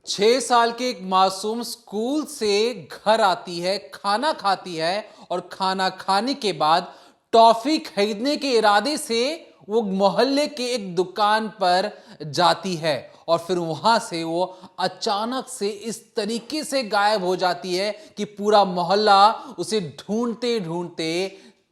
6 साल की एक मासूम स्कूल से घर आती है, खाना खाती है और खाना खाने के बाद टॉफी खरीदने के इरादे से वो मोहल्ले के एक दुकान पर जाती है और फिर वहां से वो अचानक से इस तरीके से गायब हो जाती है कि पूरा मोहल्ला उसे ढूंढते ढूंढते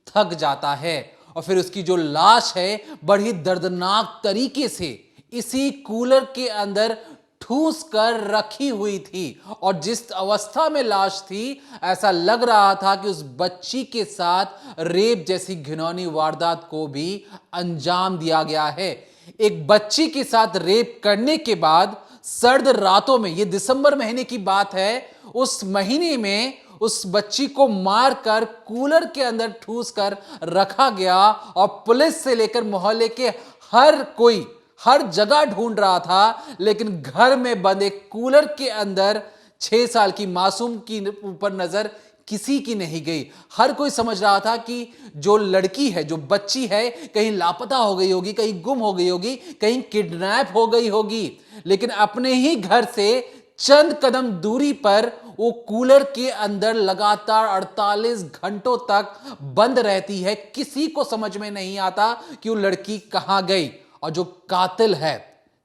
थक जाता है। और फिर उसकी जो लाश है बड़ी दर्दनाक तरीके से इसी कूलर के अंदर ठूस कर रखी हुई थी। और जिस अवस्था में लाश थी ऐसा लग रहा था कि उस बच्ची के साथ रेप जैसी घिनौनी वारदात को भी अंजाम दिया गया है। एक बच्ची के साथ रेप करने के बाद सर्द रातों में, यह दिसंबर महीने की बात है, उस महीने में उस बच्ची को मारकर कूलर के अंदर ठूस कर रखा गया और पुलिस से लेकर मोहल्ले के हर कोई हर जगह ढूंढ रहा था, लेकिन घर में बंद एक कूलर के अंदर 6 साल की मासूम की ऊपर नजर किसी की नहीं गई। हर कोई समझ रहा था कि जो लड़की है, जो बच्ची है, कहीं लापता हो गई होगी, कहीं गुम हो गई होगी, कहीं किडनैप हो गई होगी। लेकिन अपने ही घर से चंद कदम दूरी पर वो कूलर के अंदर लगातार 48 घंटों तक बंद रहती है। किसी को समझ में नहीं आता कि वो लड़की कहां गई। और जो कातिल है,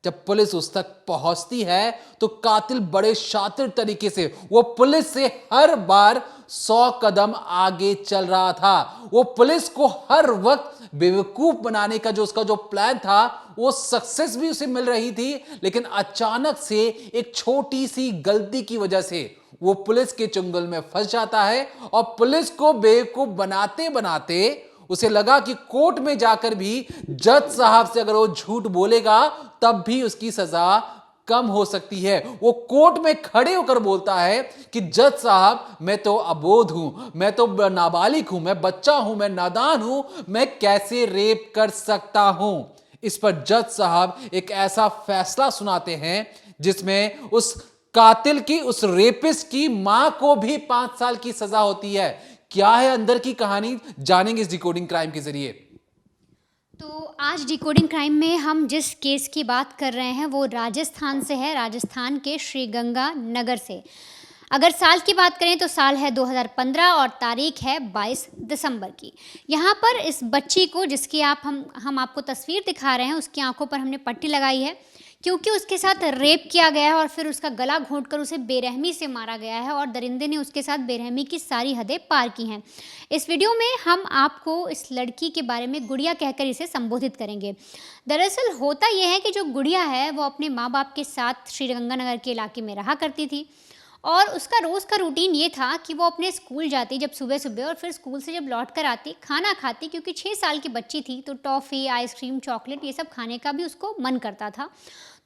जब पुलिस उस तक पहुंचती है तो कातिल बड़े शातिर तरीके से वो पुलिस से हर बार 100 कदम आगे चल रहा था। वो पुलिस को हर वक्त बेवकूफ बनाने का जो उसका जो प्लान था वो सक्सेस भी उसे मिल रही थी। लेकिन अचानक से एक छोटी सी गलती की वजह से वो पुलिस के चंगुल में फंस जाता है और पुलिस को बेवकूफ बनाते बनाते उसे लगा कि कोर्ट में जाकर भी जज साहब से अगर वो झूठ बोलेगा तब भी उसकी सजा कम हो सकती है। वो कोर्ट में खड़े होकर बोलता है कि जज साहब, मैं तो अबोध हूं, मैं तो नाबालिग हूं, मैं बच्चा हूं, मैं नादान हूं, मैं कैसे रेप कर सकता हूं। इस पर जज साहब एक ऐसा फैसला सुनाते हैं जिसमें उस कातिल की, उस रेपिस्ट की मां को भी 5 साल की सजा होती है। क्या है अंदर की कहानी, जानेंगे इस डिकोडिंग क्राइम के जरिए। तो आज डिकोडिंग क्राइम में हम जिस केस की बात कर रहे हैं वो राजस्थान से है, राजस्थान के श्रीगंगानगर से। अगर साल की बात करें तो साल है 2015 और तारीख है 22 दिसंबर की। यहाँ पर इस बच्ची को, जिसकी हम आपको तस्वीर दिखा रहे हैं, उसकी आंखों पर हमने पट्टी लगाई है क्योंकि उसके साथ रेप किया गया है और फिर उसका गला घोंटकर उसे बेरहमी से मारा गया है और दरिंदे ने उसके साथ बेरहमी की सारी हदें पार की हैं। इस वीडियो में हम आपको इस लड़की के बारे में गुड़िया कहकर इसे संबोधित करेंगे। दरअसल होता यह है कि जो गुड़िया है वो अपने माँ बाप के साथ श्रीगंगानगर के इलाके में रहा करती थी और उसका रोज़ का रूटीन ये था कि वो अपने स्कूल जाती जब सुबह सुबह और फिर स्कूल से जब लौट कर आती खाना खाती, क्योंकि 6 साल की बच्ची थी तो टॉफ़ी, आइसक्रीम, चॉकलेट ये सब खाने का भी उसको मन करता था।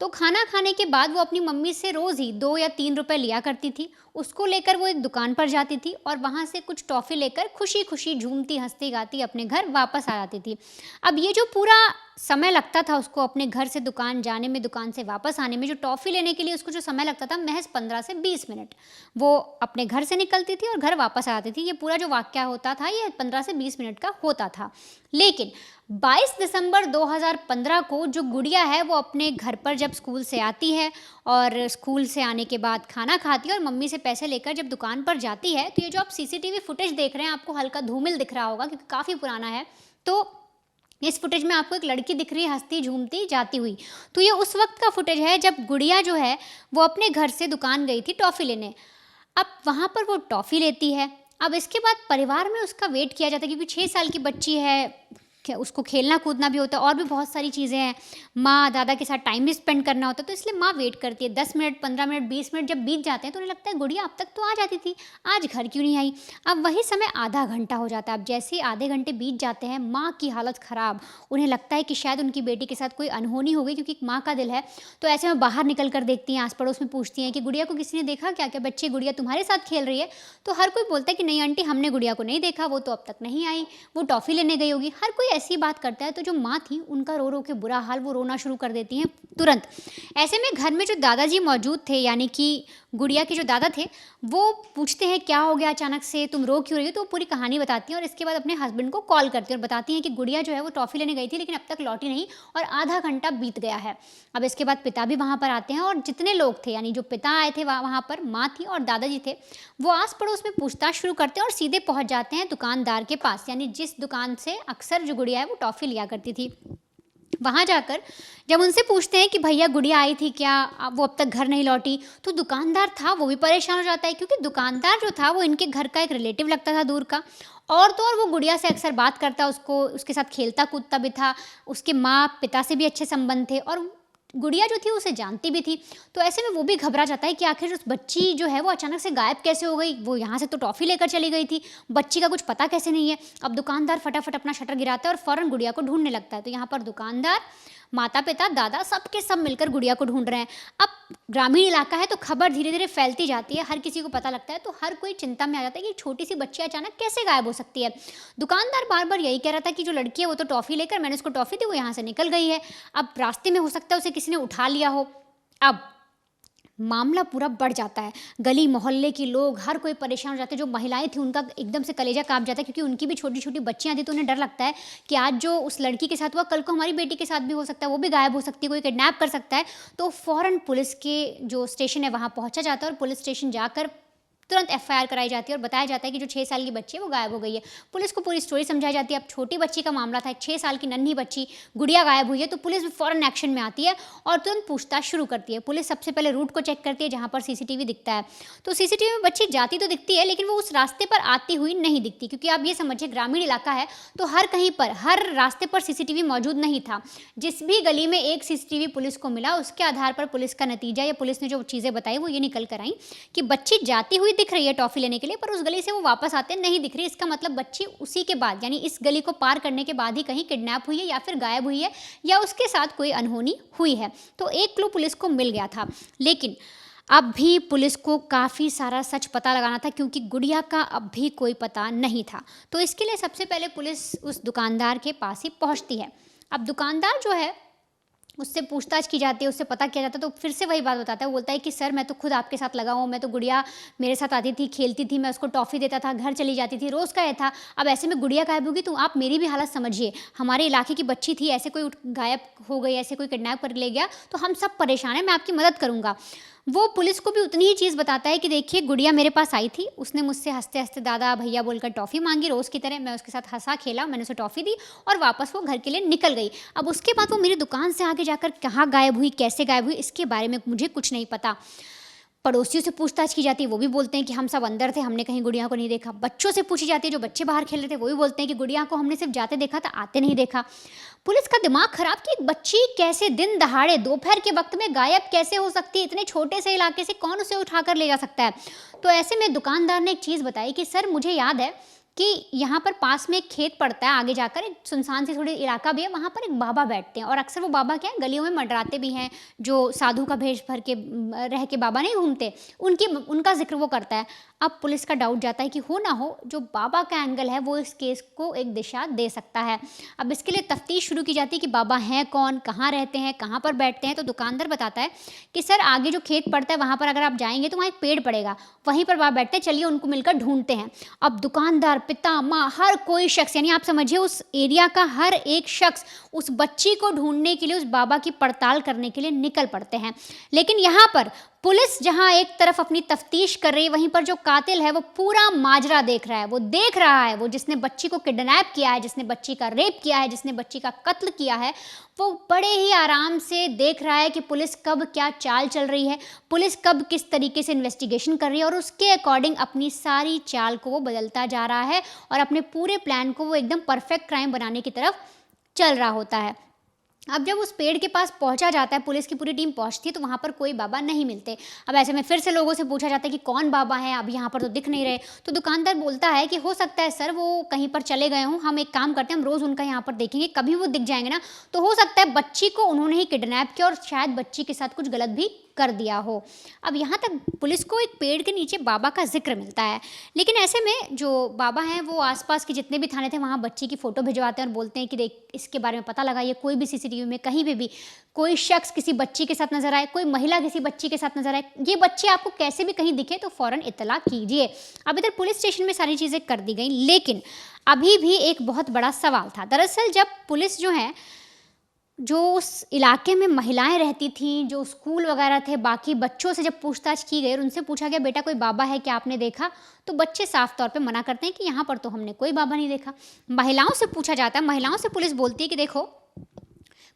तो खाना खाने के बाद वो अपनी मम्मी से रोज़ ही 2 या 3 रुपए लिया करती थी। उसको लेकर वो एक दुकान पर जाती थी और वहाँ से कुछ टॉफ़ी लेकर खुशी खुशी झूमती हंसती गाती अपने घर वापस आ जाती थी। अब ये जो पूरा समय लगता था उसको अपने घर से दुकान जाने में, दुकान से वापस आने में, जो टॉफ़ी लेने के लिए उसको जो समय लगता था महज 15 से 20 मिनट, वो अपने घर से निकलती थी और घर वापस आ जाती थी। ये पूरा जो वाक़या होता था ये 15 से 20 मिनट का होता था। लेकिन 22 दिसंबर 2015 को जो गुड़िया है वो अपने घर पर जब स्कूल से आती है और स्कूल से आने के बाद खाना खाती है और मम्मी से पैसे लेकर जब दुकान पर जाती है, तो ये जो आप सीसीटीवी फुटेज देख रहे हैं आपको हल्का धूमिल दिख रहा होगा क्योंकि काफ़ी पुराना है। तो इस फुटेज में आपको एक लड़की दिख रही है हंसती झूमती जाती हुई। तो ये उस वक्त का फुटेज है जब गुड़िया जो है वो अपने घर से दुकान गई थी टॉफ़ी लेने। अब वहाँ पर वो टॉफ़ी लेती है। अब इसके बाद परिवार में उसका वेट किया जाता है क्योंकि 6 साल की बच्ची है, उसको खेलना कूदना भी होता है और भी बहुत सारी चीज़ें हैं, माँ दादा के साथ टाइम भी स्पेंड करना होता है। तो इसलिए माँ वेट करती है। 10 मिनट, 15 मिनट, 20 मिनट जब बीत जाते हैं तो उन्हें लगता है गुड़िया अब तक तो आ जाती थी, आज घर क्यों नहीं आई। अब वही समय आधा घंटा हो जाता है। अब जैसे ही आधे घंटे बीत जाते हैं माँ की हालत ख़राब, उन्हें लगता है कि शायद उनकी बेटी के साथ कोई अनहोनी हो गई क्योंकि माँ का दिल है। तो ऐसे में बाहर निकल कर देखती हैं, आस पड़ोस में पूछती हैं कि गुड़िया को किसी ने देखा क्या, क्या बच्चे गुड़िया तुम्हारे साथ खेल रही है। तो हर कोई बोलता है कि नहीं आंटी, हमने गुड़िया को नहीं देखा, वो तो अब तक नहीं आई, वो टॉफ़ी लेने गई होगी। हर कोई ऐसी बात करता है। तो जो माँ थी उनका रो रो के बुरा हाल, वो रोना शुरू कर देती हैं तुरंत। ऐसे में घर में जो दादाजी मौजूद थे, यानी कि गुड़िया के जो दादा थे वो पूछते हैं क्या हो गया अचानक से, तुम रो क्यों रही हो, तो वो पूरी कहानी बताती हैं और इसके बाद अपने हस्बैंड को कॉल करती हैं और बताती हैं कि गुड़िया जो है वो टॉफ़ी लेने गई थी लेकिन अब तक लौटी नहीं और आधा घंटा बीत गया है। अब इसके बाद पिता भी वहाँ पर आते हैं और जितने लोग थे यानी जो पिता आए थे वहाँ पर माँ थी और दादाजी थे, वो आस पड़ोस में पूछताछ शुरू करते हैं और सीधे पहुँच जाते हैं दुकानदार के पास, यानी जिस दुकान से अक्सर जो गुड़िया है वो टॉफ़ी लिया करती थी। वहाँ जाकर जब उनसे पूछते हैं कि भैया गुड़िया आई थी क्या, वो अब तक घर नहीं लौटी, तो दुकानदार था वो भी परेशान हो जाता है क्योंकि दुकानदार जो था वो इनके घर का एक रिलेटिव लगता था दूर का, और तो और वो गुड़िया से अक्सर बात करता, उसको उसके साथ खेलता कूदता भी था, उसके माँ पिता से भी अच्छे संबंध थे और गुड़िया जो थी उसे जानती भी थी। तो ऐसे में वो भी घबरा जाता है कि आखिर उस बच्ची जो है वो अचानक से गायब कैसे हो गई, वो यहाँ से तो टॉफ़ी लेकर चली गई थी, बच्ची का कुछ पता कैसे नहीं है। अब दुकानदार फटाफट अपना शटर गिराता है और फ़ौरन गुड़िया को ढूंढने लगता है। तो यहाँ पर दुकानदार, माता पिता, दादा सबके सब मिलकर गुड़िया को ढूंढ रहे हैं। अब ग्रामीण इलाका है तो खबर धीरे धीरे फैलती जाती है, हर किसी को पता लगता है, तो हर कोई चिंता में आ जाता है कि छोटी सी बच्ची अचानक कैसे गायब हो सकती है। दुकानदार बार बार यही कह रहा था कि जो लड़की है वो तो टॉफ़ी लेकर, मैंने उसको टॉफ़ी दी, वो यहाँ से निकल गई है, अब रास्ते में हो सकता है उसे किसी ने उठा लिया हो। अब मामला पूरा बढ़ जाता है, गली मोहल्ले के लोग हर कोई परेशान हो जाते हैं। जो महिलाएं थी उनका एकदम से कलेजा कांप जाता है क्योंकि उनकी भी छोटी छोटी बच्चियां थी, तो उन्हें डर लगता है कि आज जो उस लड़की के साथ हुआ कल को हमारी बेटी के साथ भी हो सकता है, वो भी गायब हो सकती है, कोई किडनैप कर सकता है। तो फ़ौरन पुलिस के जो स्टेशन है वहाँ पहुँचा जाता है और पुलिस स्टेशन जाकर तुरंत एफआईआर कराई जाती है और बताया जाता है कि जो 6 साल की बच्ची है वो गायब हो गई है। पुलिस को पूरी स्टोरी समझाई जाती है। अब छोटी बच्ची का मामला था, एक 6 साल की नन्ही बच्ची गुड़िया गायब हुई है, तो पुलिस भी फ़ौरन एक्शन में आती है और तुरंत पूछताछ शुरू करती है। पुलिस सबसे पहले रूट को चेक करती है जहाँ पर सीसीटीवी दिखता है, तो सीसीटीवी में बच्ची जाती तो दिखती है लेकिन वो उस रास्ते पर आती हुई नहीं दिखती, क्योंकि आप ये समझिए ग्रामीण इलाका है तो हर कहीं पर हर रास्ते पर सीसीटीवी मौजूद नहीं था। जिस भी गली में एक सीसीटीवी पुलिस को मिला उसके आधार पर पुलिस का नतीजा या पुलिस ने जो चीज़ें बताई वो ये निकल कर आई कि बच्ची जाती हुई दिख रही है टॉफ़ी लेने के लिए, पर उस गली से वो वापस आते नहीं दिख रही। इसका मतलब बच्ची उसी के बाद यानी इस गली को पार करने के बाद ही कहीं किडनैप हुई है या फिर गायब हुई है या उसके साथ कोई अनहोनी हुई है। तो एक क्लू पुलिस को मिल गया था, लेकिन अब भी पुलिस को काफ़ी सारा सच पता लगाना था क्योंकि गुड़िया का अब भी कोई पता नहीं था। तो इसके लिए सबसे पहले पुलिस उस दुकानदार के पास ही पहुंचती है। अब दुकानदार जो है उससे पूछताछ की जाती है, उससे पता किया जाता है, तो फिर से वही बात बताता है। वो बोलता है कि सर मैं तो खुद आपके साथ लगा हूँ, मैं तो गुड़िया मेरे साथ आती थी, खेलती थी, मैं उसको टॉफ़ी देता था, घर चली जाती थी, रोज़ का ये था। अब ऐसे में गुड़िया गायब होगी तो आप मेरी भी हालत समझिए, हमारे इलाके की बच्ची थी, ऐसे कोई गायब हो गई, ऐसे कोई किडनैप कर ले गया तो हम सब परेशान हैं, मैं आपकी मदद करूँगा। वो पुलिस को भी उतनी ही चीज़ बताता है कि देखिए गुड़िया मेरे पास आई थी, उसने मुझसे हंसते हंसते दादा भैया बोलकर टॉफ़ी मांगी रोज़ की तरह, मैं उसके साथ हंसा खेला, मैंने उसे टॉफ़ी दी और वापस वो घर के लिए निकल गई। अब उसके बाद वो मेरी दुकान से आगे जाकर कहाँ गायब हुई, कैसे गायब हुई, इसके बारे में मुझे कुछ नहीं पता। पड़ोसियों से पूछताछ की जाती है, वो भी बोलते हैं कि हम सब अंदर थे, हमने कहीं गुड़िया को नहीं देखा। बच्चों से पूछी जाती है, जो बच्चे बाहर खेल रहे थे वो भी बोलते हैं कि गुड़िया को हमने सिर्फ जाते देखा था, आते नहीं देखा। पुलिस का दिमाग खराब कि एक बच्ची कैसे दिन दहाड़े दोपहर के वक्त में गायब कैसे हो सकती है, इतने छोटे से इलाके से कौन उसे उठाकर ले जा सकता है। तो ऐसे में दुकानदार ने एक चीज़ बताई कि सर मुझे याद है कि यहाँ पर पास में एक खेत पड़ता है, आगे जाकर एक सुनसान सी थोड़ी इलाका भी है, वहाँ पर एक बाबा बैठते हैं और अक्सर वो बाबा क्या है गलियों में मंडराते भी हैं, जो साधु का भेष भर के रह के बाबा नहीं घूमते, उनका जिक्र वो करता है। अब पुलिस का डाउट जाता है कि हो ना हो जो बाबा का एंगल है वो इस केस को एक दिशा दे सकता है। अब इसके लिए तफ्तीश शुरू की जाती है कि बाबा हैं कौन, कहाँ रहते हैं, कहाँ पर बैठते हैं। तो दुकानदार बताता है कि सर आगे जो खेत पड़ता है वहाँ पर अगर आप जाएंगे तो वहाँ एक पेड़ पड़ेगा, वहीं पर बाबा बैठते हैं, चलिए उनको मिलकर ढूंढते हैं। अब दुकानदार, पिता, माँ, हर कोई शख्स यानी आप समझिए उस एरिया का हर एक शख्स उस बच्ची को ढूंढने के लिए, उस बाबा की पड़ताल करने के लिए निकल पड़ते हैं। लेकिन यहाँ पर पुलिस जहाँ एक तरफ अपनी तफ्तीश कर रही है, वहीं पर जो कातिल है वो पूरा माजरा देख रहा है। वो देख रहा है, वो जिसने बच्ची को किडनैप किया है, जिसने बच्ची का रेप किया है, जिसने बच्ची का कत्ल किया है, वो बड़े ही आराम से देख रहा है कि पुलिस कब क्या चाल चल रही है, पुलिस कब किस तरीके से इन्वेस्टिगेशन कर रही है, और उसके अकॉर्डिंग अपनी सारी चाल को वो बदलता जा रहा है और अपने पूरे प्लान को वो एकदम परफेक्ट क्राइम बनाने की तरफ चल रहा होता है। अब जब उस पेड़ के पास पहुंचा जाता है, पुलिस की पूरी टीम पहुंचती है, तो वहाँ पर कोई बाबा नहीं मिलते। अब ऐसे में फिर से लोगों से पूछा जाता है कि कौन बाबा है, अब यहाँ पर तो दिख नहीं रहे। तो दुकानदार बोलता है कि हो सकता है सर वो कहीं पर चले गए हों, हम एक काम करते हैं, हम रोज़ उनका यहाँ पर देखेंगे, कभी वो दिख जाएंगे ना तो हो सकता है बच्ची को उन्होंने ही किडनैप किया और शायद बच्ची के साथ कुछ गलत भी कर दिया हो। अब यहाँ तक पुलिस को एक पेड़ के नीचे बाबा का जिक्र मिलता है, लेकिन ऐसे में जो बाबा हैं वो आसपास के जितने भी थाने थे वहाँ बच्ची की फ़ोटो भिजवाते हैं और बोलते हैं कि देख इसके बारे में पता लगाइए, कोई भी सीसीटीवी में कहीं पे भी कोई शख्स किसी बच्ची के साथ नजर आए, कोई महिला किसी बच्ची के साथ नजर आए, ये बच्ची आपको कैसे भी कहीं दिखे तो फ़ौरन इत्तला कीजिए। अब इधर पुलिस स्टेशन में सारी चीज़ें कर दी गई, लेकिन अभी भी एक बहुत बड़ा सवाल था। दरअसल जब पुलिस जो है, जो उस इलाके में महिलाएं रहती थीं, जो स्कूल वगैरह थे, बाकी बच्चों से जब पूछताछ की गई और उनसे पूछा गया बेटा कोई बाबा है क्या आपने देखा, तो बच्चे साफ तौर पे मना करते हैं कि यहाँ पर तो हमने कोई बाबा नहीं देखा। महिलाओं से पूछा जाता है, महिलाओं से पुलिस बोलती है कि देखो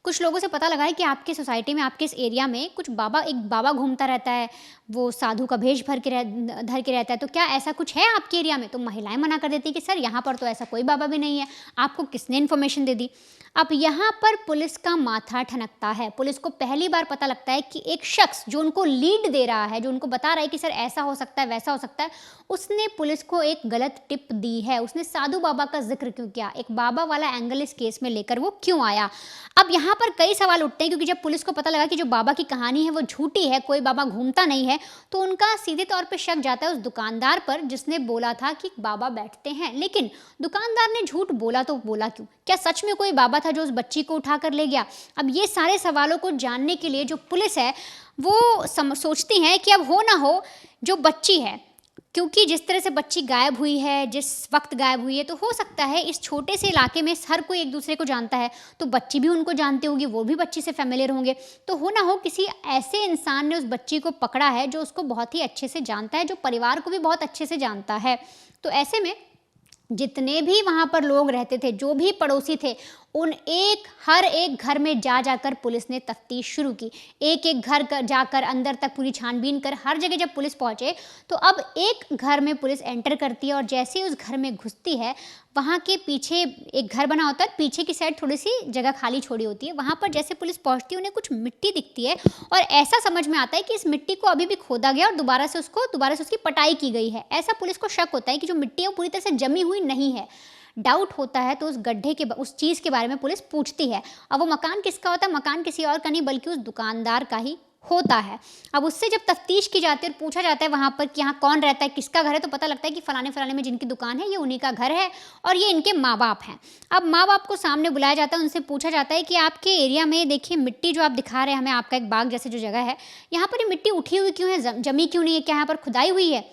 कुछ लोगों से पता लगा है कि आपके सोसाइटी में, आपके इस एरिया में कुछ बाबा, एक बाबा घूमता रहता है, वो साधु का भेष धर के रहता है, तो क्या ऐसा कुछ है आपके एरिया में? तो महिलाएं मना कर देती कि सर यहाँ पर तो ऐसा कोई बाबा भी नहीं है, आपको किसने इन्फॉर्मेशन दे दी? अब यहाँ पर पुलिस का माथा ठनकता है। पुलिस को पहली बार पता लगता है कि एक शख्स जो उनको लीड दे रहा है, जो उनको बता रहा है कि सर ऐसा हो सकता है, वैसा हो सकता है, उसने पुलिस को एक गलत टिप दी है। उसने साधु बाबा का जिक्र क्यों किया, एक बाबा वाला एंगल इस केस में लेकर वो क्यों आया? अब यहाँ पर कई सवाल उठते हैं, क्योंकि जब पुलिस को पता लगा कि जो बाबा की कहानी है वो झूठी है, कोई बाबा घूमता नहीं है, तो उनका सीधे तौर पे शक जाता है उस दुकानदार पर जिसने बोला था कि बाबा बैठते हैं। लेकिन दुकानदार ने झूठ बोला तो बोला क्यों? क्या सच में कोई बाबा था जो उस बच्ची को उठा कर ले गया? अब ये सारे सवालों को जानने के लिए जो पुलिस है वो सोचती है कि अब हो ना हो जो बच्ची है, क्योंकि जिस तरह से बच्ची गायब हुई है, जिस वक्त गायब हुई है, तो हो सकता है इस छोटे से इलाके में हर कोई एक दूसरे को जानता है, तो बच्ची भी उनको जानती होगी, वो भी बच्ची से फैमिलियर होंगे, तो हो ना हो किसी ऐसे इंसान ने उस बच्ची को पकड़ा है जो उसको बहुत ही अच्छे से जानता है, जो परिवार को भी बहुत अच्छे से जानता है। तो ऐसे में जितने भी वहाँ पर लोग रहते थे, जो भी पड़ोसी थे, हर एक घर में जाकर पुलिस ने तफ्तीश शुरू की। एक एक घर जाकर अंदर तक पूरी छानबीन कर हर जगह जब पुलिस पहुंचे, तो अब एक घर में पुलिस एंटर करती है और जैसे ही उस घर में घुसती है, वहाँ के पीछे एक घर बना होता है, पीछे की साइड थोड़ी सी जगह खाली छोड़ी होती है, वहाँ पर जैसे पुलिस पहुँचती है उन्हें कुछ मिट्टी दिखती है और ऐसा समझ में आता है कि इस मिट्टी को अभी भी खोदा गया और दोबारा से उसकी पटाई की गई है। ऐसा पुलिस को शक होता है कि जो मिट्टी है वो पूरी तरह से जमी हुई नहीं है। डाउट होता है तो उस चीज़ के बारे में पुलिस पूछती है। अब वो मकान किसका होता है? मकान किसी और का नहीं बल्कि उस दुकानदार का ही होता है। अब उससे जब तफ्तीश की जाती है और पूछा जाता है वहाँ पर कि यहाँ कौन रहता है, किसका घर है, तो पता लगता है कि फलाने में जिनकी दुकान है ये उन्हीं का घर है और ये इनके माँ बाप हैं। अब माँ बाप को सामने बुलाया जाता है, उनसे पूछा जाता है कि आपके एरिया में देखिए मिट्टी जो आप दिखा रहे हैं हमें, आपका एक बाग जैसे जो जगह है, यहाँ पर ये मिट्टी उठी हुई क्यों है, जमी क्यों नहीं है, क्या यहाँ पर खुदाई हुई है?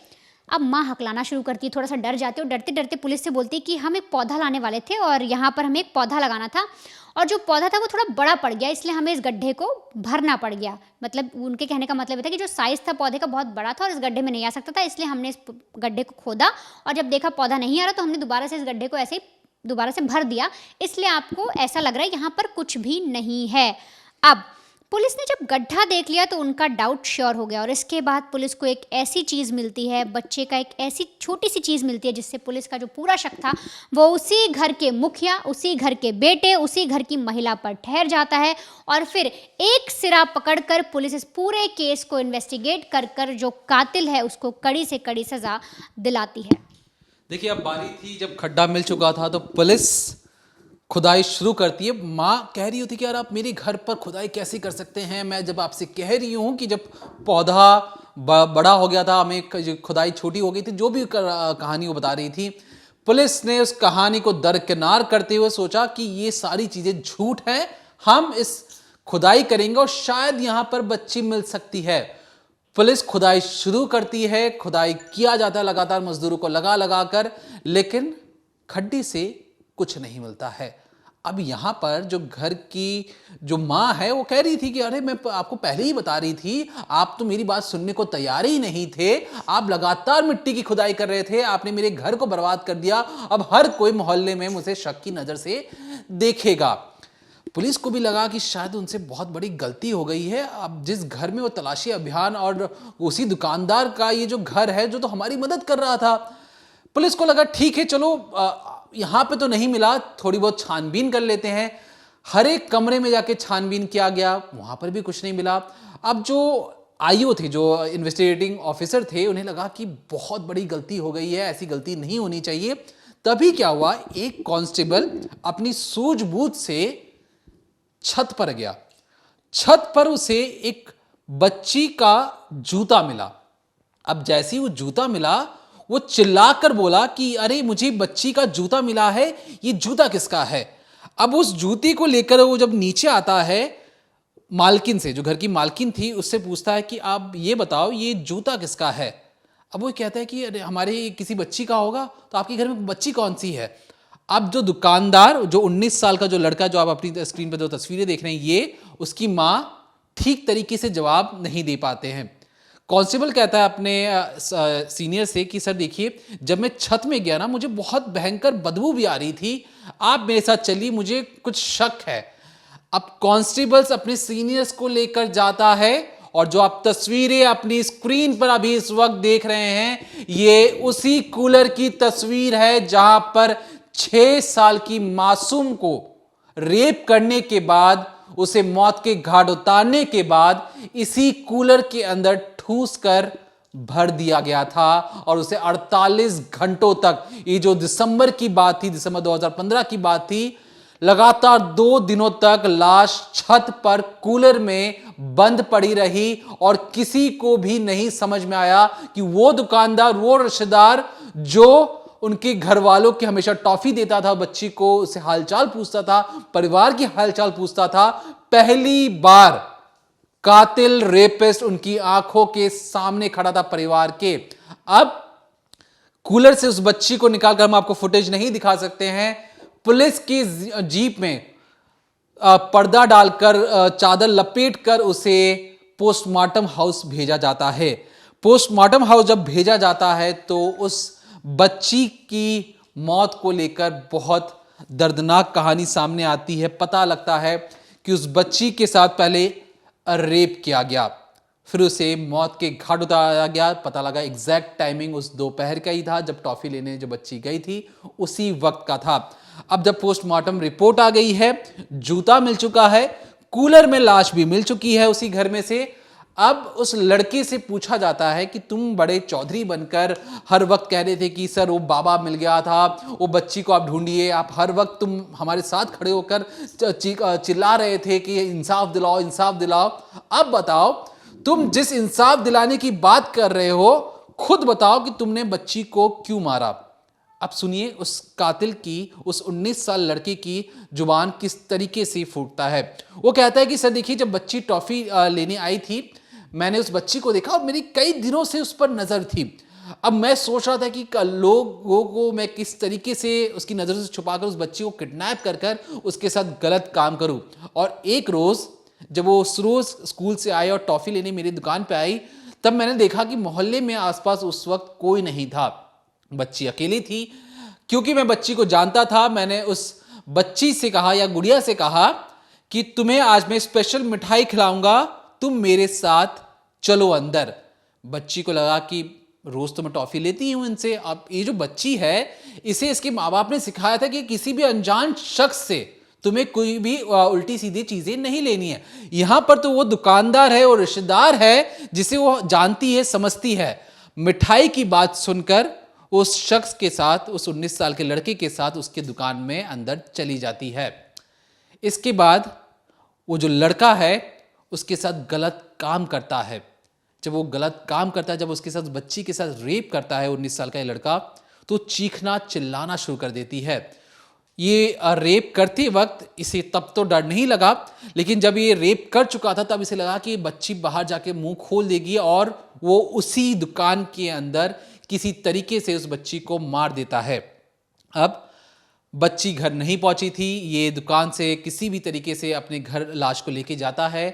अब माँ हकलाना शुरू करती है, थोड़ा सा डर जाती है और डरते डरते पुलिस से बोलती है कि हम एक पौधा लाने वाले थे और यहाँ पर हमें एक पौधा लगाना था और जो पौधा था वो थोड़ा बड़ा पड़ गया, इसलिए हमें इस गड्ढे को भरना पड़ गया। मतलब उनके कहने का मतलब ये था कि जो साइज़ था पौधे का बहुत बड़ा था और इस गड्ढे में नहीं आ सकता था, इसलिए हमने इस गड्ढे को खोदा और जब देखा पौधा नहीं आ रहा तो हमने दोबारा से इस गड्ढे को ऐसे ही दोबारा से भर दिया, इसलिए आपको ऐसा लग रहा है यहाँ पर कुछ भी नहीं है। अब पुलिस ने जब गड्ढा देख लिया तो उनका डाउट श्योर हो गया और इसके बाद पुलिस को एक ऐसी चीज़ मिलती है, बच्चे का एक ऐसी छोटी सी चीज़ मिलती है जिससे पुलिस का जो पूरा शक था वो उसी घर के मुखिया, उसी घर के बेटे, उसी घर की महिला पर ठहर जाता है और फिर एक सिरा पकड़कर पुलिस इस पूरे केस को इन्वेस्टिगेट कर जो कातिल है उसको कड़ी से कड़ी सज़ा दिलाती है। देखिए अब बारी थी जब खड्डा मिल चुका था तो पुलिस खुदाई शुरू करती है। माँ कह रही होती कि यार आप मेरे घर पर खुदाई कैसे कर सकते हैं, मैं जब आपसे कह रही हूँ कि जब पौधा बड़ा हो गया था, हमें खुदाई छोटी हो गई थी, जो भी कहानी वो बता रही थी। पुलिस ने उस कहानी को दरकिनार करते हुए सोचा कि ये सारी चीज़ें झूठ हैं, हम इस खुदाई करेंगे और शायद यहाँ पर बच्ची मिल सकती है। पुलिस खुदाई शुरू करती है, खुदाई किया जाता है लगातार मजदूरों को लगा कर, लेकिन खड्डे से कुछ नहीं मिलता है। अब यहाँ पर जो घर की जो माँ है वो कह रही थी कि अरे मैं आपको पहले ही बता रही थी, आप तो मेरी बात सुनने को तैयार ही नहीं थे, आप लगातार मिट्टी की खुदाई कर रहे थे, आपने मेरे घर को बर्बाद कर दिया, अब हर कोई मोहल्ले में मुझे शक की नज़र से देखेगा। पुलिस को भी लगा कि शायद उनसे बहुत बड़ी गलती हो गई है। अब जिस घर में वो तलाशी अभियान और उसी दुकानदार का ये जो घर है जो तो हमारी मदद कर रहा था, पुलिस को लगा ठीक है चलो यहाँ पे तो नहीं मिला, थोड़ी बहुत छानबीन कर लेते हैं। हर एक कमरे में जाके छानबीन किया गया, वहाँ पर भी कुछ नहीं मिला। अब जो आईओ थे, जो इन्वेस्टिगेटिंग ऑफिसर थे, उन्हें लगा कि बहुत बड़ी गलती हो गई है, ऐसी गलती नहीं होनी चाहिए। तभी क्या हुआ, एक कांस्टेबल अपनी सूझबूझ से छत पर गया। छत पर उसे एक बच्ची का जूता मिला। अब जैसे ही वो जूता मिला, वो चिल्लाकर बोला कि अरे मुझे बच्ची का जूता मिला है, ये जूता किसका है। अब उस जूते को लेकर वो जब नीचे आता है, मालकिन से, जो घर की मालकिन थी, उससे पूछता है कि आप ये बताओ ये जूता किसका है। अब वो कहता है कि अरे हमारे किसी बच्ची का होगा। तो आपके घर में बच्ची कौन सी है। अब जो दुकानदार, जो 19 साल का जो लड़का, जो आप अपनी स्क्रीन पर जो तस्वीरें देख रहे हैं, ये उसकी माँ ठीक तरीके से जवाब नहीं दे पाते हैं। कांस्टेबल कहता है अपने सीनियर से कि सर देखिए, जब मैं छत में गया ना, मुझे बहुत भयंकर बदबू भी आ रही थी, आप मेरे साथ चलिए, मुझे कुछ शक है। अब कांस्टेबल्स अपने सीनियर्स को लेकर जाता है, और जो आप तस्वीरें अपनी स्क्रीन पर अभी इस वक्त देख रहे हैं, ये उसी कूलर की तस्वीर है जहां पर 6 साल की मासूम को रेप करने के बाद, उसे मौत के घाट उतारने के बाद, इसी कूलर के अंदर ठूस कर भर दिया गया था। और उसे 48 घंटों तक, ये जो दिसंबर की बात थी, दिसंबर 2015 की बात थी, लगातार 2 दिनों तक लाश छत पर कूलर में बंद पड़ी रही। और किसी को भी नहीं समझ में आया कि वो दुकानदार, वो रिश्तेदार जो उनके घर वालों की हमेशा टॉफी देता था, बच्ची को उसे हालचाल पूछता था, परिवार की हालचाल पूछता था, पहली बार कातिल रेपिस्ट उनकी आंखों के सामने खड़ा था परिवार के। अब कूलर से उस बच्ची को निकालकर हम आपको फुटेज नहीं दिखा सकते हैं। पुलिस की जीप में पर्दा डालकर, चादर लपेटकर उसे पोस्टमार्टम हाउस भेजा जाता है। पोस्टमार्टम हाउस जब भेजा जाता है तो उस बच्ची की मौत को लेकर बहुत दर्दनाक कहानी सामने आती है। पता लगता है कि उस बच्ची के साथ पहले रेप किया गया, फिर उसे मौत के घाट उतारा गया। पता लगा एग्जैक्ट टाइमिंग उस दोपहर का ही था जब टॉफी लेने जो बच्ची गई थी, उसी वक्त का था। अब जब पोस्टमार्टम रिपोर्ट आ गई है, जूता मिल चुका है, कूलर में लाश भी मिल चुकी है उसी घर में से। अब उस लड़के से पूछा जाता है कि तुम बड़े चौधरी बनकर हर वक्त कह रहे थे कि सर वो बाबा मिल गया था, वो बच्ची को आप ढूंढिए, आप हर वक्त तुम हमारे साथ खड़े होकर चिल्ला रहे थे कि इंसाफ दिलाओ, इंसाफ दिलाओ। अब बताओ, तुम जिस इंसाफ दिलाने की बात कर रहे हो, खुद बताओ कि तुमने बच्ची को क्यों मारा। अब सुनिए उस कातिल की, उस 19 साल लड़के की जुबान किस तरीके से फूटता है। वो कहता है कि सर देखिए, जब बच्ची टॉफी लेने आई थी, मैंने उस बच्ची को देखा और मेरी कई दिनों से उस पर नजर थी। अब मैं सोच रहा था कि लोगों को मैं किस तरीके से उसकी नजर से छुपाकर उस बच्ची को किडनैप कर कर उसके साथ गलत काम करूं। और एक रोज जब वो उस रोज स्कूल से आए और टॉफी लेने मेरी दुकान पे आई, तब मैंने देखा कि मोहल्ले में आसपास उस वक्त कोई नहीं था, बच्ची अकेली थी। क्योंकि मैं बच्ची को जानता था, मैंने उस बच्ची से कहा, या गुड़िया से कहा, कि तुम्हें आज मैं स्पेशल मिठाई खिलाऊंगा, तुम मेरे साथ चलो अंदर। बच्ची को लगा कि रोज तो मैं टॉफी लेती हूं इनसे, अब ये जो बच्ची है, इसे इसके माँ बाप ने सिखाया था कि किसी भी अनजान शख्स से तुम्हें कोई भी उल्टी सीधी चीजें नहीं लेनी है। यहां पर तो वो दुकानदार है और रिश्तेदार है जिसे वो जानती है, समझती है। मिठाई की बात सुनकर उस शख्स के साथ, उस 19 साल के लड़के के साथ उसके दुकान में अंदर चली जाती है। इसके बाद वो जो लड़का है उसके साथ गलत काम करता है। जब वो गलत काम करता है, जब उसके साथ बच्ची के साथ रेप करता है 19 साल का ये लड़का, तो चीखना चिल्लाना शुरू कर देती है। ये रेप करते वक्त इसे तब तो डर नहीं लगा, लेकिन जब ये रेप कर चुका था तब इसे लगा कि बच्ची बाहर जाके मुंह खोल देगी और वो उसी दुकान के अंदर किसी तरीके से उस बच्ची को मार देता है। अब बच्ची घर नहीं पहुंची थी, ये दुकान से किसी भी तरीके से अपने घर लाश को लेके जाता है।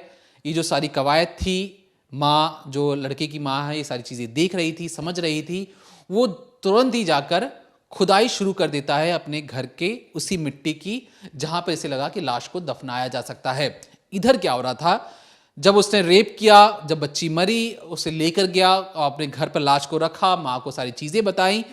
ये जो सारी कवायद थी, माँ, जो लड़के की माँ है, ये सारी चीज़ें देख रही थी, समझ रही थी। वो तुरंत ही जाकर खुदाई शुरू कर देता है अपने घर के उसी मिट्टी की जहां पर इसे लगा कि लाश को दफनाया जा सकता है। इधर क्या हो रहा था, जब उसने रेप किया, जब बच्ची मरी, उसे लेकर गया और अपने घर पर लाश को रखा, माँ को सारी चीज़ें बताई।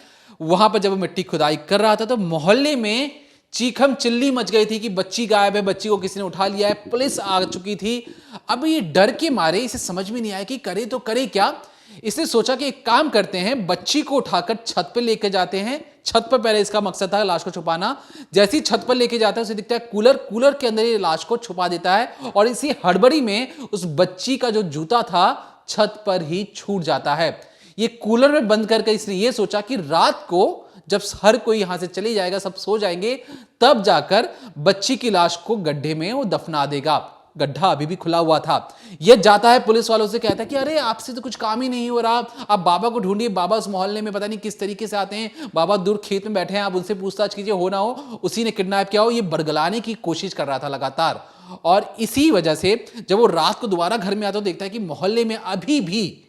वहां पर जब वो मिट्टी खुदाई कर रहा था तो मोहल्ले में चीखम चिल्ली मच गई थी कि बच्ची गायब है, बच्ची को किसी ने उठा लिया है, पुलिस आ चुकी थी। अब ये डर के मारे इसे समझ में नहीं आया कि करे तो करे क्या। इसने सोचा कि एक काम करते हैं, बच्ची को उठाकर छत पर लेकर जाते हैं। छत पर पहले इसका मकसद था लाश को छुपाना। जैसे ही छत पर लेके जाता है उसे दिखता है कूलर, कूलर के अंदर ये लाश को छुपा देता है और इसी हड़बड़ी में उस बच्ची का जो जूता था छत पर ही छूट जाता है। ये कूलर में बंद करके इसने ये सोचा कि रात को जब हर कोई यहां से चले जाएगा, सब सो जाएंगे, तब जाकर बच्ची की लाश को गड्ढे में वो दफना देगा। गड्ढा अभी भी खुला हुआ था। यह जाता है पुलिस वालों से, कहता है कि अरे आपसे तो कुछ काम ही नहीं हो रहा, आप बाबा को ढूंढिए, बाबा उस मोहल्ले में पता नहीं किस तरीके से आते हैं, बाबा दूर खेत में बैठे हैं, आप उनसे पूछताछ कीजिए, हो ना हो उसी ने किडनैप किया हो। ये बरगलाने की कोशिश कर रहा था लगातार। और इसी वजह से जब वो रात को दोबारा घर में आता तो देखता है कि मोहल्ले में अभी भी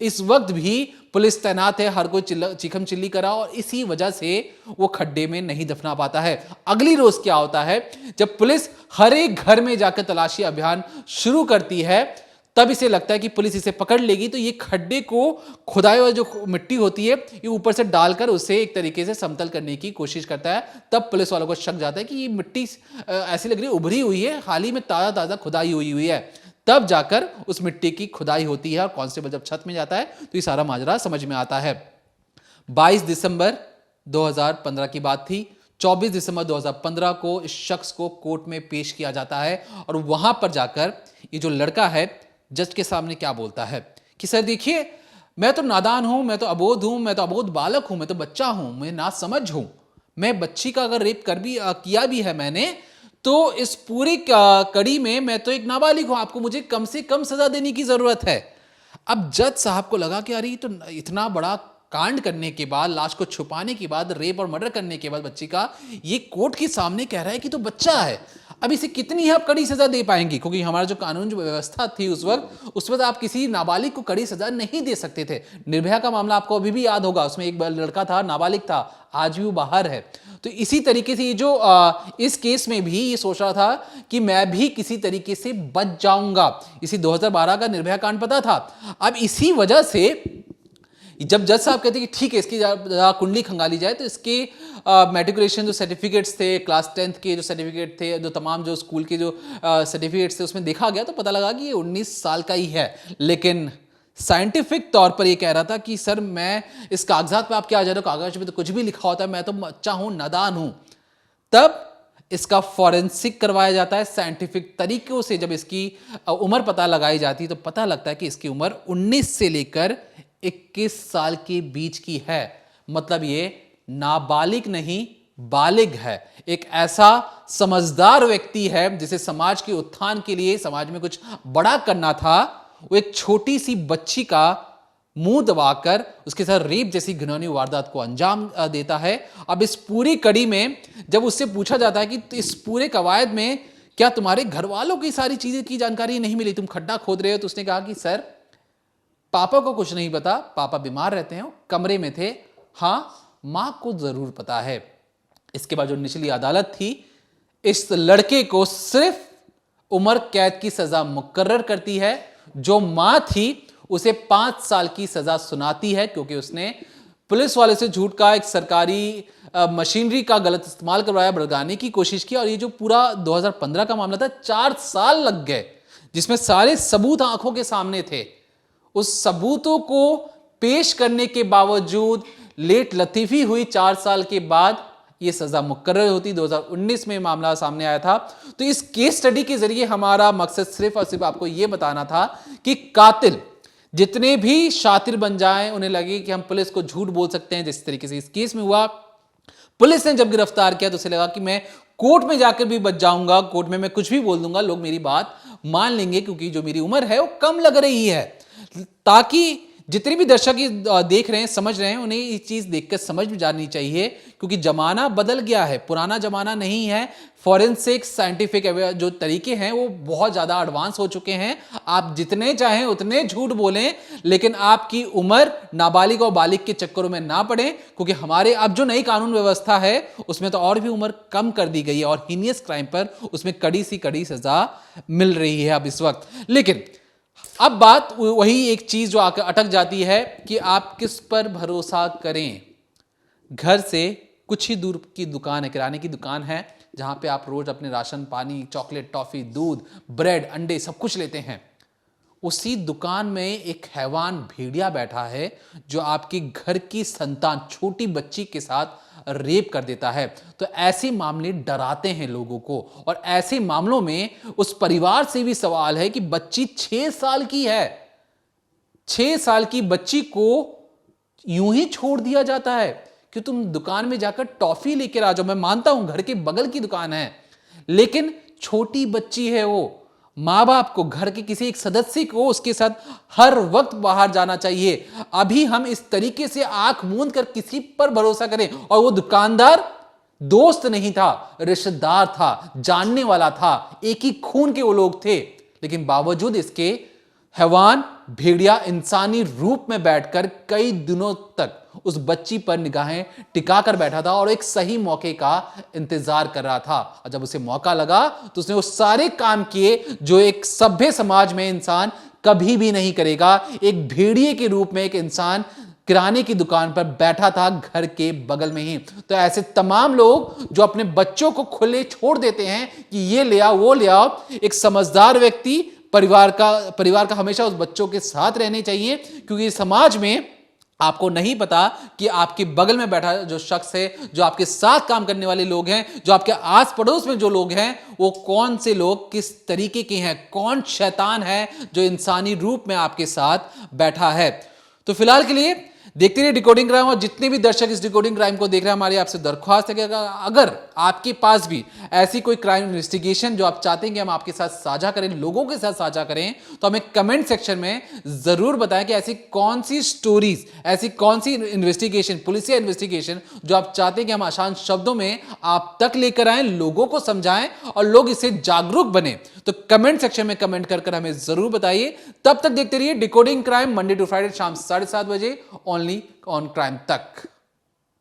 इस वक्त भी पुलिस तैनात है, हर कोई चीखम चिल्ली करा, और इसी वजह से वो खड्डे में नहीं दफना पाता है। अगली रोज क्या होता है, जब पुलिस हर एक घर में जाकर तलाशी अभियान शुरू करती है, तब इसे लगता है कि पुलिस इसे पकड़ लेगी, तो ये खड्डे को खुदाई हुआ जो मिट्टी होती है ये ऊपर से डालकर उसे एक तरीके से समतल करने की कोशिश करता है। तब पुलिस वालों को शक जाता है कि ये मिट्टी ऐसी लग रही है उभरी हुई है, हाल ही में ताजा ताजा खुदाई हुई है। तब जाकर उस मिट्टी की खुदाई होती है और कांस्टेबल जब छत में जाता है तो ये सारा माजरा समझ में आता है। 22 दिसंबर 2015 की बात थी। 24 दिसंबर 2015 को इस शख्स को कोर्ट में पेश किया जाता है और वहां पर जाकर ये जो लड़का है जज के सामने क्या बोलता है कि सर देखिए, मैं तो नादान हूं, मैं तो अबोध हूं, मैं तो अबोध बालक हूं, मैं तो बच्चा हूं, मैं ना समझ हूं, मैं बच्ची का अगर रेप कर भी किया भी है मैंने, तो इस पूरी कड़ी में मैं तो एक नाबालिग हूं, आपको मुझे कम से कम सजा देने की जरूरत है। अब जज साहब को लगा कि अरे तो इतना बड़ा कांड करने के बाद, लाश को छुपाने के बाद, रेप और मर्डर करने के बाद बच्ची का, ये कोर्ट के सामने कह रहा है कि तो बच्चा है, अब इसे कितनी आप कड़ी सजा दे पाएंगी, क्योंकि हमारा जो कानून जो व्यवस्था थी उस वक्त आप किसी नाबालिग को कड़ी सजा नहीं दे सकते थे। निर्भया का मामला आपको अभी भी याद होगा, उसमें एक लड़का था, नाबालिग था, आज भी वो बाहर है। तो इसी तरीके से ये जो इस केस में भी ये सोच रहा था कि मैं भी किसी तरीके से बच जाऊंगा। इसी 2012 का निर्भया कांड पता था। अब इसी वजह से जब जज साहब कहते हैं कि ठीक है इसकी कुंडली खंगाली जाए, तो इसके मैट्रिकुलेशन जो सर्टिफिकेट्स थे, क्लास 10th के जो सर्टिफिकेट थे, जो तमाम जो स्कूल के जो सर्टिफिकेट्स थे, उसमें देखा गया तो पता लगा कि ये 19 साल का ही है। लेकिन साइंटिफिक तौर पर ये कह रहा था कि सर मैं इस कागजात पे आप क्या आ जा रहे हो, कागज पे तो कुछ भी लिखा होता है, मैं तो बच्चा हूं, नादान हूं। तब इसका फॉरेंसिक करवाया जाता है साइंटिफिक तरीकों से। जब इसकी उम्र पता लगाई जाती है तो पता लगता है कि इसकी उम्र 19 से लेकर 21 साल के बीच की है। मतलब ये नाबालिग नहीं बालिग है, एक ऐसा समझदार व्यक्ति है जिसे समाज के उत्थान के लिए, समाज में कुछ बड़ा करना था, वो एक छोटी सी बच्ची का मुंह दबाकर उसके साथ रेप जैसी घिनौनी वारदात को अंजाम देता है। अब इस पूरी कड़ी में जब उससे पूछा जाता है कि इस पूरे कवायद में क्या तुम्हारे घर वालों की सारी चीजें की जानकारी नहीं मिली, तुम खड्डा खोद रहे हो, तो उसने कहा कि सर पापा को कुछ नहीं पता, पापा बीमार रहते हैं, कमरे में थे, हां मां को जरूर पता है। इसके बाद जो निचली अदालत थी इस लड़के को सिर्फ उम्र कैद की सजा मुकर्रर करती है। जो मां थी उसे 5 साल की सजा सुनाती है, क्योंकि उसने पुलिस वाले से झूठ का, एक सरकारी मशीनरी का गलत इस्तेमाल करवाया, भड़काने की कोशिश की। और ये जो पूरा 2015 का मामला था, 4 साल लग गए, जिसमें सारे सबूत आंखों के सामने थे। उस सबूतों को पेश करने के बावजूद लेट लतीफी हुई, 4 साल के बाद यह सजा मुकर्रर होती। 2019 में मामला सामने आया था। तो इस केस स्टडी के जरिए हमारा मकसद सिर्फ और सिर्फ आपको यह बताना था कि कातिल जितने भी शातिर बन जाएं, उन्हें लगे कि हम पुलिस को झूठ बोल सकते हैं, जिस तरीके से इस केस में हुआ। पुलिस ने जब गिरफ्तार किया तो उसे लगा कि मैं कोर्ट में जाकर भी बच जाऊंगा, कोर्ट में मैं कुछ भी बोल दूंगा, लोग मेरी बात मान लेंगे, क्योंकि जो मेरी उम्र है वो कम लग रही है। ताकि जितने भी दर्शक देख रहे हैं, समझ रहे हैं, उन्हें ये चीज देखकर समझ में जानी चाहिए, क्योंकि जमाना बदल गया है, पुराना जमाना नहीं है। फॉरेंसिक साइंटिफिक जो तरीके हैं वो बहुत ज्यादा एडवांस हो चुके हैं। आप जितने चाहें उतने झूठ बोलें, लेकिन आपकी उम्र नाबालिग और बालिग के चक्करों में ना पड़े, क्योंकि हमारे अब जो नई कानून व्यवस्था है उसमें तो और भी उम्र कम कर दी गई है और हीनियस क्राइम पर उसमें कड़ी सी कड़ी सजा मिल रही है अब इस वक्त। लेकिन अब बात वही एक चीज जो आकर अटक जाती है कि आप किस पर भरोसा करें। घर से कुछ ही दूर की दुकान है, किराने की दुकान है, जहां पे आप रोज अपने राशन पानी, चॉकलेट, टॉफी, दूध, ब्रेड, अंडे सब कुछ लेते हैं। उसी दुकान में एक हैवान भेड़िया बैठा है जो आपके घर की संतान छोटी बच्ची के साथ रेप कर देता है। तो ऐसे मामले डराते हैं लोगों को, और ऐसे मामलों में उस परिवार से भी सवाल है कि बच्ची 6 साल की है, 6 साल की बच्ची को यूं ही छोड़ दिया जाता है कि तुम दुकान में जाकर टॉफी लेकर आ जाओ। मैं मानता हूं घर के बगल की दुकान है, लेकिन छोटी बच्ची है वो। माँ बाप को, घर के किसी एक सदस्य को उसके साथ हर वक्त बाहर जाना चाहिए। अभी हम इस तरीके से आंख मूंद कर किसी पर भरोसा करें, और वो दुकानदार दोस्त नहीं था, रिश्तेदार था, जानने वाला था, एक ही खून के वो लोग थे, लेकिन बावजूद इसके हैवान भेड़िया इंसानी रूप में बैठकर कई दिनों तक उस बच्ची पर निगाहें टिकाकर बैठा था और एक सही मौके का इंतजार कर रहा था। और जब उसे मौका लगा तो उसने वो सारे काम किए जो एक सभ्य समाज में इंसान कभी भी नहीं करेगा। एक भेड़िए के रूप में एक इंसान किराने की दुकान पर बैठा था, घर के बगल में ही। तो ऐसे तमाम लोग जो अपने बच्चों को खुले छोड़ देते हैं कि ये ले आओ वो ले आओ, एक समझदार व्यक्ति परिवार का हमेशा उस बच्चों के साथ रहने चाहिए, क्योंकि समाज में आपको नहीं पता कि आपके बगल में बैठा जो शख्स है, जो आपके साथ काम करने वाले लोग हैं, जो आपके आस पड़ोस में जो लोग हैं, वो कौन से लोग किस तरीके के हैं, कौन शैतान है जो इंसानी रूप में आपके साथ बैठा है। तो फिलहाल के लिए देखते रहिए डिकोडिंग क्राइम, और जितने भी दर्शक इस डिकोडिंग क्राइम को देख रहे हैं, हमारी आपसे दरख्वास्त है कि अगर आपके पास भी ऐसी कोई क्राइम इन्वेस्टिगेशन जो आप चाहते हैं कि हम आपके साथ साझा करें, लोगों के साथ साझा करें, तो हमें कमेंट सेक्शन में जरूर बताएं कि ऐसी कौन सी स्टोरीज, ऐसी कौन सी इन्वेस्टिगेशन, पुलिसिया इन्वेस्टिगेशन जो आप चाहते हैं कि हम आसान शब्दों में आप तक लेकर आएं, लोगों को समझाएं और लोग इससे जागरूक बने। तो कमेंट सेक्शन में कमेंट कर हमें जरूर बताइए। तब तक देखते रहिए decoding crime, Monday to Friday शाम 7:30 बजे, ओनली ऑन क्राइम तक।